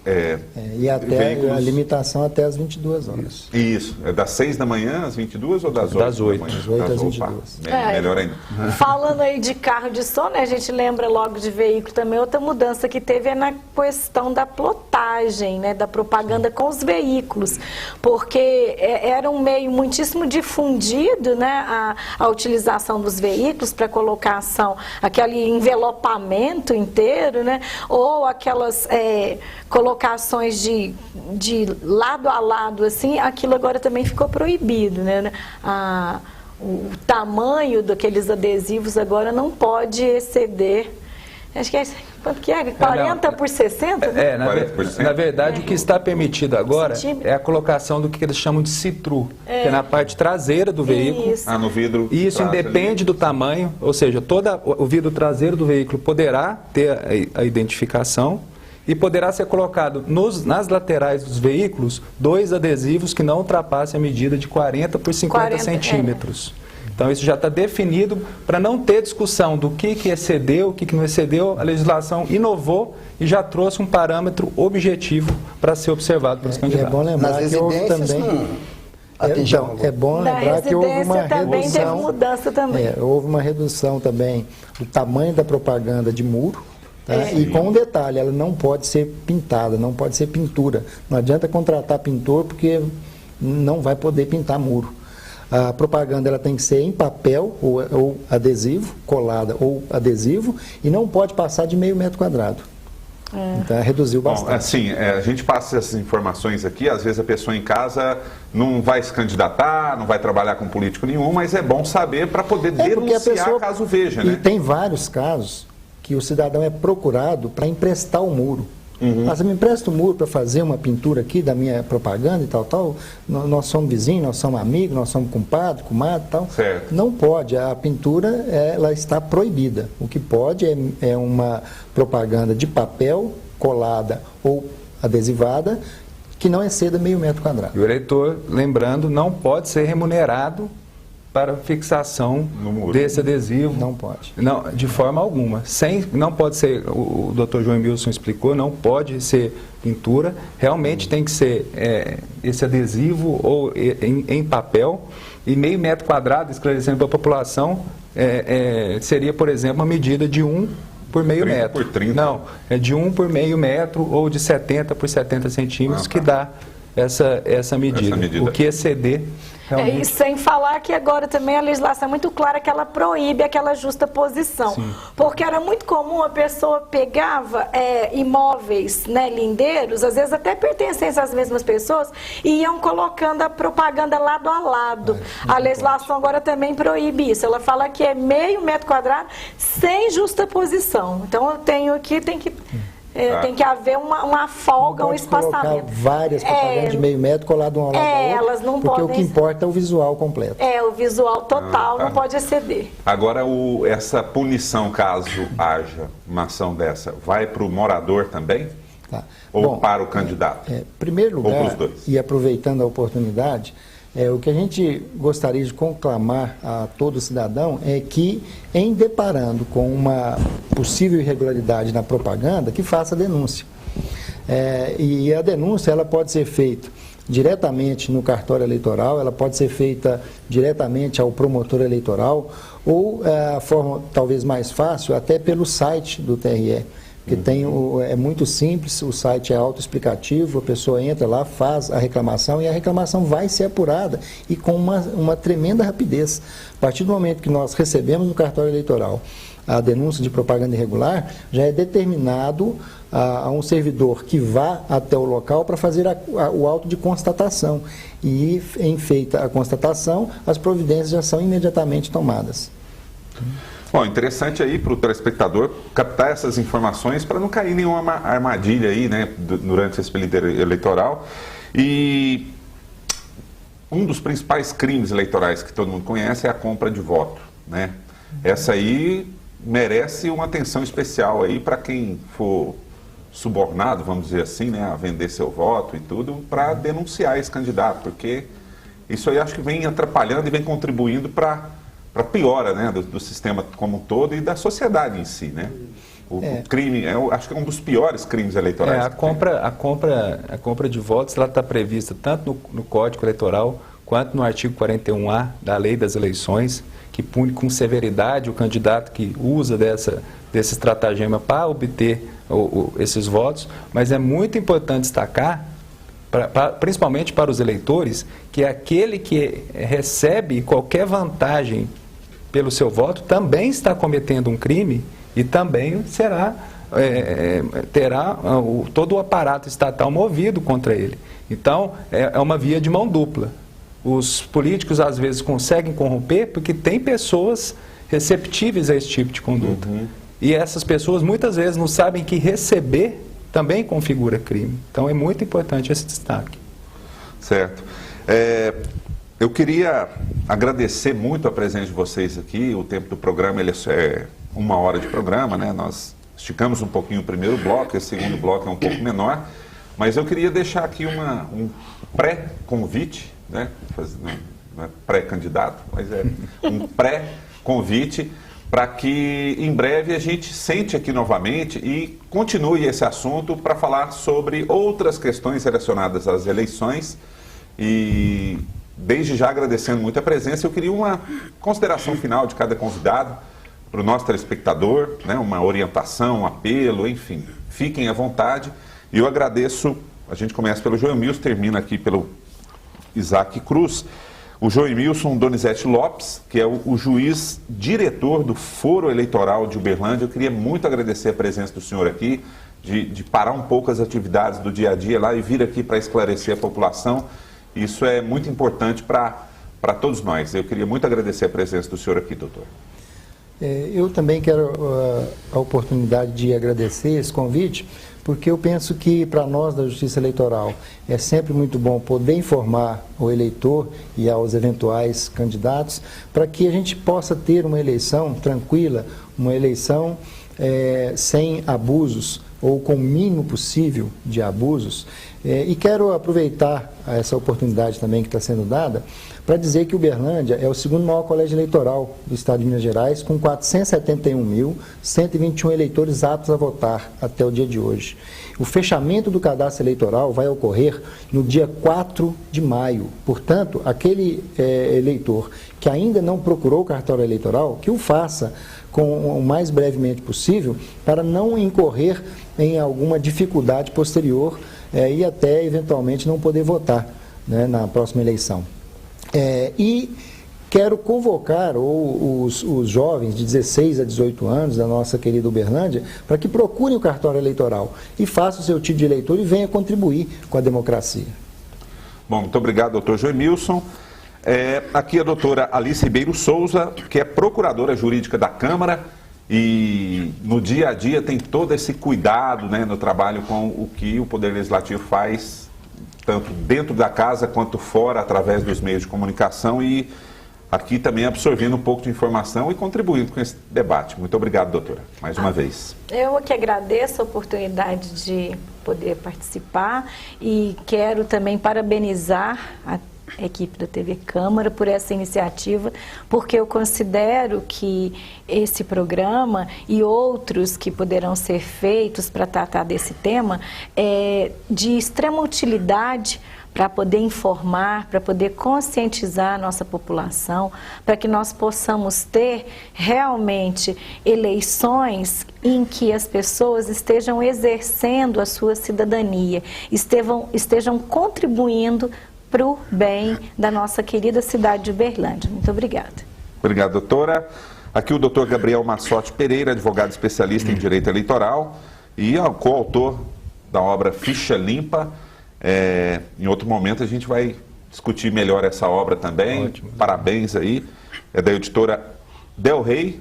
E até veículos... a limitação até as 22 horas. Isso, é das 6 da manhã às 22 ou das 8? Das 8. Das 8 às 22. Melhor ainda. Falando aí de carro de som, né, a gente lembra logo de veículo também. Outra mudança que teve é na questão da plotagem, né, da propaganda com os veículos, porque era um meio muitíssimo difundido, né, a utilização dos veículos para colocação, aquele envelopamento inteiro, né, ou aquelas colocações de lado a lado, assim, aquilo agora também ficou proibido, né? O tamanho daqueles adesivos agora não pode exceder, acho que quanto que é? 40 por 60? Né? 40%. Na verdade, o que está permitido agora Centímetro. é a colocação do que eles chamam de citru, que é na parte traseira do veículo. Isso. No vidro. E isso trás independe ali. do tamanho, ou seja, o vidro traseiro do veículo poderá ter a identificação e poderá ser colocado nas laterais dos veículos 2 adesivos que não ultrapassem a medida de 40 por 50 40, centímetros. Então isso já está definido para não ter discussão do que excedeu, o que não excedeu. A legislação inovou e já trouxe um parâmetro objetivo para ser observado pelos E é candidatos. bom lembrar Nas que houve residências também... não atingiu Então, é bom Na lembrar que houve uma residência também teve redução... mudança também. Houve uma redução também do tamanho da propaganda de muro. Tá? E com um detalhe, ela não pode ser pintada, não pode ser pintura. Não adianta contratar pintor porque não vai poder pintar muro. A propaganda ela tem que ser em papel ou adesivo, colada ou adesivo, e não pode passar de meio metro quadrado. Então reduziu Bom, bastante. assim, a gente passa essas informações aqui, às vezes a pessoa em casa não vai se candidatar, não vai trabalhar com político nenhum, mas é bom saber para poder Porque denunciar caso veja, E né? tem vários casos que o cidadão é procurado para emprestar o muro. Você me empresta o muro para fazer uma pintura aqui da minha propaganda e tal. Nós somos vizinhos, nós somos amigos, nós somos compadre, comadre e tal. Certo. Não pode, a pintura ela está proibida. O que pode é uma propaganda de papel colada ou adesivada que não exceda meio metro quadrado. E o eleitor, lembrando, não pode ser remunerado para fixação No muro. desse adesivo. Não pode. Não, de forma alguma. Não pode ser, o Dr. João Emilson explicou, não pode ser pintura. Realmente tem que ser esse adesivo ou em papel. E meio metro quadrado, esclarecendo para a população, seria, por exemplo, uma medida de 1 por meio 30 metro. por 30. Não, é de 1 por meio metro ou de 70 por 70 centímetros que dá essa medida. O que exceder realmente... E sem falar que agora também a legislação é muito clara que ela proíbe aquela justa posição. Sim. Porque era muito comum a pessoa pegava imóveis, né, lindeiros, às vezes até pertencentes às mesmas pessoas, e iam colocando a propaganda lado a lado. A legislação agora também proíbe isso. Ela fala que é meio metro quadrado sem justa posição. Então eu tenho que... Tem que haver uma folga, um espaçamento. Colocar várias propagandas de meio metro colado um ao lado da outra, elas não porque podem... o que importa é o visual completo. O visual total não pode exceder. Agora, essa punição, caso haja uma ação dessa, vai para o morador também? Tá. Ou Bom, para o candidato? Em primeiro Ou para lugar, os dois? e aproveitando a oportunidade, o que a gente gostaria de conclamar a todo cidadão é que, em deparando com uma possível irregularidade na propaganda, que faça a denúncia. E a denúncia ela pode ser feita diretamente no cartório eleitoral, ela pode ser feita diretamente ao promotor eleitoral, ou a forma talvez mais fácil, até pelo site do TRE. Porque é muito simples, o site é autoexplicativo, a pessoa entra lá, faz a reclamação e a reclamação vai ser apurada e com uma tremenda rapidez. A partir do momento que nós recebemos no cartório eleitoral a denúncia de propaganda irregular, já é determinado a um servidor que vá até o local para fazer o auto de constatação. E, em feita a constatação, as providências já são imediatamente tomadas. Bom, interessante aí para o telespectador captar essas informações para não cair em nenhuma armadilha aí, né, durante esse período eleitoral. E um dos principais crimes eleitorais que todo mundo conhece é a compra de voto, né? Essa aí merece uma atenção especial aí para quem for subornado, vamos dizer assim, né, a vender seu voto e tudo, para denunciar esse candidato, porque isso aí acho que vem atrapalhando e vem contribuindo para a piora, né, do sistema como um todo e da sociedade em si, né? O crime, acho que é um dos piores crimes eleitorais. A compra de votos ela está prevista tanto no Código Eleitoral quanto no artigo 41A da Lei das Eleições, que pune com severidade o candidato que usa desse estratagema para obter esses votos, mas é muito importante destacar, principalmente para os eleitores, que aquele que recebe qualquer vantagem pelo seu voto também está cometendo um crime e também terá todo o aparato estatal movido contra ele. Então, é uma via de mão dupla. Os políticos, às vezes, conseguem corromper porque tem pessoas receptíveis a esse tipo de conduta. E essas pessoas, muitas vezes, não sabem que receber também configura crime. Então, é muito importante esse destaque. Certo. Eu queria agradecer muito a presença de vocês aqui. O tempo do programa ele é 1 hora de programa, né? Nós esticamos um pouquinho o primeiro bloco, esse segundo bloco é um pouco menor. Mas eu queria deixar aqui um pré-convite, né? Não é pré-candidato, mas é um pré-convite para que em breve a gente sente aqui novamente e continue esse assunto para falar sobre outras questões relacionadas às eleições. E desde já agradecendo muito a presença, eu queria uma consideração final de cada convidado para o nosso telespectador, né? Uma orientação, um apelo, enfim, fiquem à vontade. E eu agradeço, a gente começa pelo João Emilson, termina aqui pelo Isaac Cruz. O João Emilson Donizete Lopes, que é o juiz diretor do Foro Eleitoral de Uberlândia. Eu queria muito agradecer a presença do senhor aqui, de parar um pouco as atividades do dia a dia lá e vir aqui para esclarecer a população. Isso é muito importante para todos nós. Eu queria muito agradecer a presença do senhor aqui, doutor. Eu também quero a oportunidade de agradecer esse convite, porque eu penso que para nós da Justiça Eleitoral é sempre muito bom poder informar o eleitor e aos eventuais candidatos para que a gente possa ter uma eleição tranquila, uma eleição sem abusos ou com o mínimo possível de abusos. E quero aproveitar essa oportunidade também que está sendo dada para dizer que Uberlândia é o segundo maior colégio eleitoral do estado de Minas Gerais, com 471.121 eleitores aptos a votar até o dia de hoje. O fechamento do cadastro eleitoral vai ocorrer no dia 4 de maio. Portanto, aquele eleitor que ainda não procurou o cartório eleitoral, que o faça o mais brevemente possível, para não incorrer em alguma dificuldade posterior e até, eventualmente, não poder votar, né, na próxima eleição. E quero convocar os jovens de 16 a 18 anos da nossa querida Uberlândia para que procurem o cartório eleitoral e façam o seu título de eleitor e venham contribuir com a democracia. Bom, muito obrigado, doutor Joemilson. Aqui a doutora Alice Ribeiro Souza, que é procuradora jurídica da Câmara e no dia a dia tem todo esse cuidado, né, no trabalho com o que o Poder Legislativo faz, tanto dentro da casa quanto fora, através dos meios de comunicação, e aqui também absorvendo um pouco de informação e contribuindo com esse debate. Muito obrigado, doutora, mais uma vez. Eu que agradeço a oportunidade de poder participar e quero também parabenizar a equipe da TV Câmara por essa iniciativa, porque eu considero que esse programa e outros que poderão ser feitos para tratar desse tema é de extrema utilidade para poder informar, para poder conscientizar a nossa população, para que nós possamos ter realmente eleições em que as pessoas estejam exercendo a sua cidadania, estejam contribuindo para o bem da nossa querida cidade de Uberlândia. Muito obrigada. Obrigado, doutora. Aqui o doutor Gabriel Massotti Pereira, advogado especialista em direito eleitoral e coautor da obra Ficha Limpa. Em outro momento a gente vai discutir melhor essa obra também. Ótimo. Parabéns aí. É da editora Del Rey.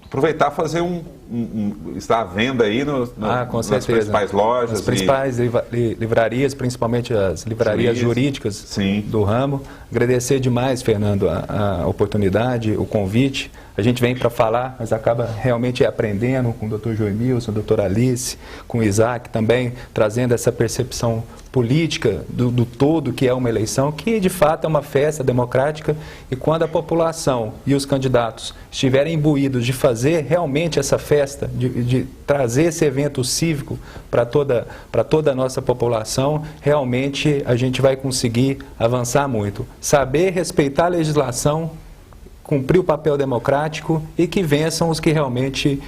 Aproveitar e fazer está à venda aí nas principais lojas. As principais livrarias, principalmente as livrarias jurídicas. Sim. Do ramo. Agradecer demais, Fernando, a oportunidade, o convite. A gente vem para falar, mas acaba realmente aprendendo com o doutor Joemilson, a doutora Alice, com o Isaac também, trazendo essa percepção política do todo que é uma eleição, que de fato é uma festa democrática, e quando a população e os candidatos estiverem imbuídos de fazer realmente essa festa, de trazer esse evento cívico para toda a nossa população, realmente a gente vai conseguir avançar muito. Saber respeitar a legislação, cumprir o papel democrático e que vençam os que realmente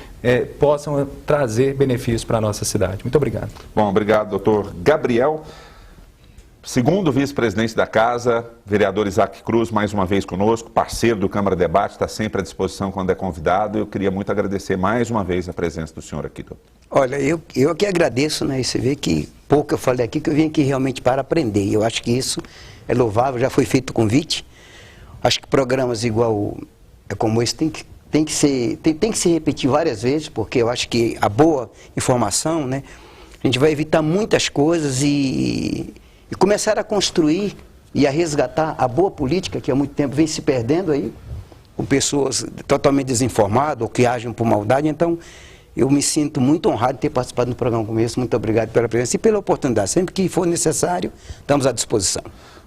possam trazer benefícios para a nossa cidade. Muito obrigado. Bom, obrigado, doutor Gabriel. Segundo vice-presidente da Casa, vereador Isaac Cruz, mais uma vez conosco, parceiro do Câmara Debate, está sempre à disposição quando é convidado. Eu queria muito agradecer mais uma vez a presença do senhor aqui, doutor. Olha, eu que agradeço, né? E você vê que pouco eu falei aqui, que eu vim aqui realmente para aprender. Eu acho que isso é louvável, já foi feito o convite. Acho que programas como esse tem que se repetir várias vezes, porque eu acho que a boa informação, né, a gente vai evitar muitas coisas e começar a construir e a resgatar a boa política que há muito tempo vem se perdendo aí, com pessoas totalmente desinformadas ou que agem por maldade. Então, eu me sinto muito honrado de ter participado de um programa como esse. Muito obrigado pela presença e pela oportunidade. Sempre que for necessário, estamos à disposição.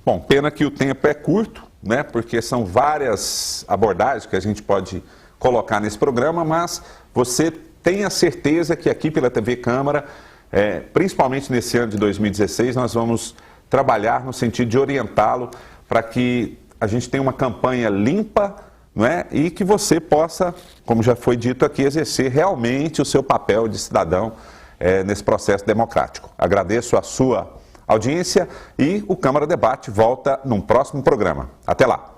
Bom, pena que o tempo é curto, né? Porque são várias abordagens que a gente pode colocar nesse programa, mas você tenha certeza que aqui pela TV Câmara, principalmente nesse ano de 2016, nós vamos trabalhar no sentido de orientá-lo para que a gente tenha uma campanha limpa, não é? E que você possa, como já foi dito aqui, exercer realmente o seu papel de cidadão nesse processo democrático. Agradeço a sua audiência e o Câmara Debate volta num próximo programa. Até lá!